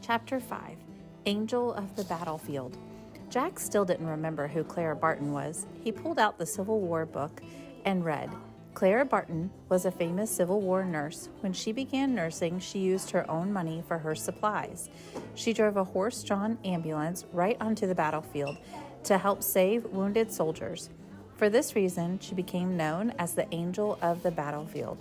Chapter 5 Angel of the Battlefield. Jack still didn't remember who Clara Barton was. He pulled out the Civil War book and read. Clara Barton was a famous Civil War nurse. When she began nursing, she used her own money for her supplies. She drove a horse-drawn ambulance right onto the battlefield to help save wounded soldiers. For this reason, she became known as the Angel of the Battlefield.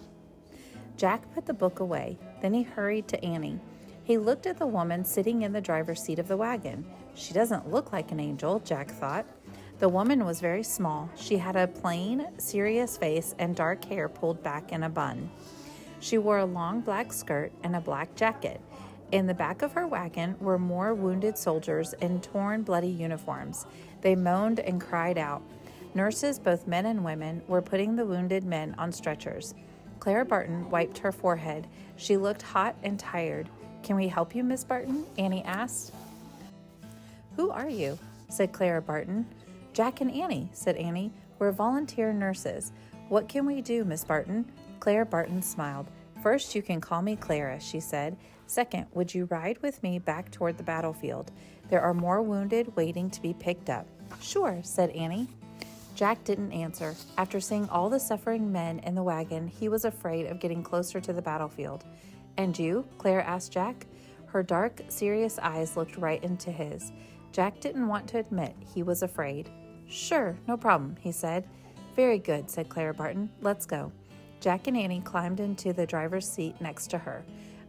Jack put the book away. Then he hurried to Annie. He looked at the woman sitting in the driver's seat of the wagon. She doesn't look like an angel, Jack thought. The woman was very small. She had a plain, serious face and dark hair pulled back in a bun. She wore a long black skirt and a black jacket. In the back of her wagon were more wounded soldiers in torn, bloody uniforms. They moaned and cried out. Nurses, both men and women, were putting the wounded men on stretchers. Clara Barton wiped her forehead. She looked hot and tired. "Can we help you, Miss Barton?" Annie asked. "Who are you?" said Clara Barton. "Jack and Annie," said Annie. "We're volunteer nurses. What can we do, Miss Barton?" Clara Barton smiled. "First, you can call me Clara," she said. "Second, would you ride with me back toward the battlefield? There are more wounded waiting to be picked up." "Sure," said Annie. Jack didn't answer. After seeing all the suffering men in the wagon, he was afraid of getting closer to the battlefield. "And you?" Clara asked Jack. Her dark, serious eyes looked right into his. Jack didn't want to admit he was afraid. "Sure, no problem," he said. "Very good," said Clara Barton. "Let's go." Jack and Annie climbed into the driver's seat next to her.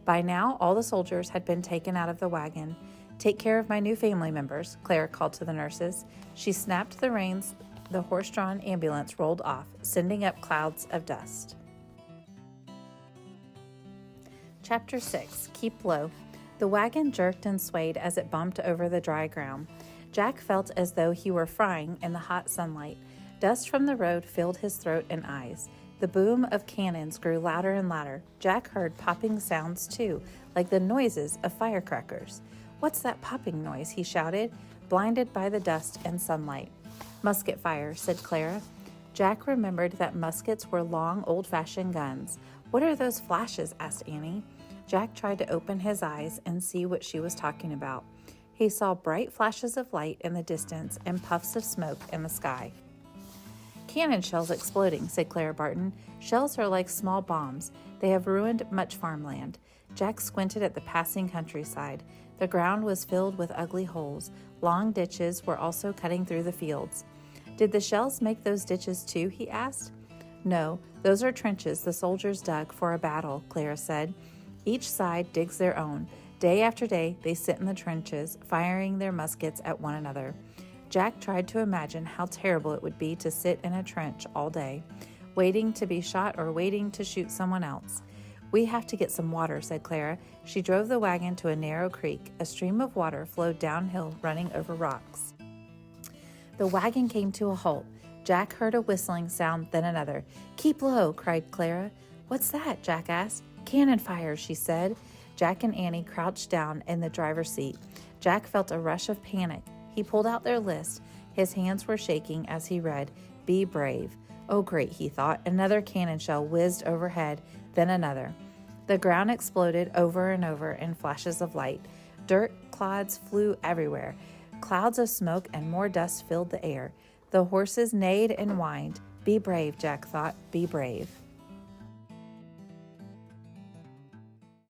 By now, all the soldiers had been taken out of the wagon. "Take care of my new family members," Clara called to the nurses. She snapped the reins. The horse-drawn ambulance rolled off, sending up clouds of dust. Chapter 6 Keep Low. The wagon jerked and swayed as it bumped over the dry ground. Jack felt as though he were frying in the hot sunlight. Dust from the road filled his throat and eyes. The boom of cannons grew louder and louder. Jack heard popping sounds too, like the noises of firecrackers. "What's that popping noise?" he shouted, blinded by the dust and sunlight. "Musket fire," said Clara. Jack remembered that muskets were long, old-fashioned guns. "What are those flashes?" asked Annie. Jack tried to open his eyes and see what she was talking about. He saw bright flashes of light in the distance and puffs of smoke in the sky. "Cannon shells exploding," said Clara Barton. "Shells are like small bombs. They have ruined much farmland." Jack squinted at the passing countryside. The ground was filled with ugly holes. Long ditches were also cutting through the fields. "Did the shells make those ditches too?" he asked. "No, those are trenches the soldiers dug for a battle," Clara said. "Each side digs their own. Day after day, they sit in the trenches, firing their muskets at one another." Jack tried to imagine how terrible it would be to sit in a trench all day, waiting to be shot or waiting to shoot someone else. "We have to get some water," said Clara. She drove the wagon to a narrow creek. A stream of water flowed downhill, running over rocks. The wagon came to a halt. Jack heard a whistling sound, then another. "Keep low," cried Clara. "What's that?" Jack asked. "Cannon fire," she said. Jack and Annie crouched down in the driver's seat. Jack felt a rush of panic. He pulled out their list. His hands were shaking as he read, "Be brave." "Oh, great," he thought. Another cannon shell whizzed overhead, then another. The ground exploded over and over in flashes of light. Dirt clods flew everywhere. Clouds of smoke and more dust filled the air. The horses neighed and whined. "Be brave," Jack thought. "Be brave."